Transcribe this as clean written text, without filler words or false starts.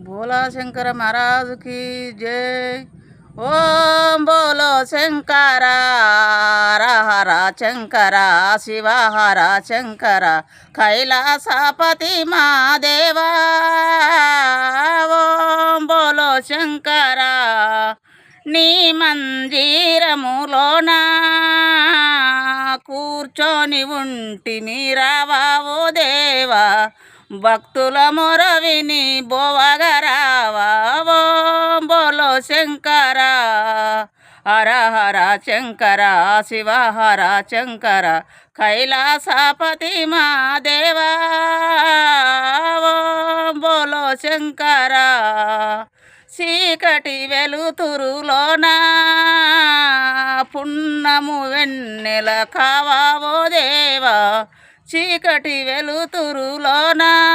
భోలా శంకర మహారాజుకి జై. ఓం బోలో శంకర హర శంకర శివ హర శంకర కైలాసపతి మాదేవా. ఓం బోలో శంకర నీ మందిరములోనా కూర్చొని ఉంటి మీరావా ఓ దేవా. భక్తుల మొర విని బోవగరావా. ఓం బోలో శంకర హర హర శంకర శివ హర శంకర కైలాసపతి మాదేవా. ఓం బోలో శంకర చీకటి వెలుతురులోనా పున్నము వెన్నెల కావా ఓ దేవా. చీకటి వెలుతురులోనా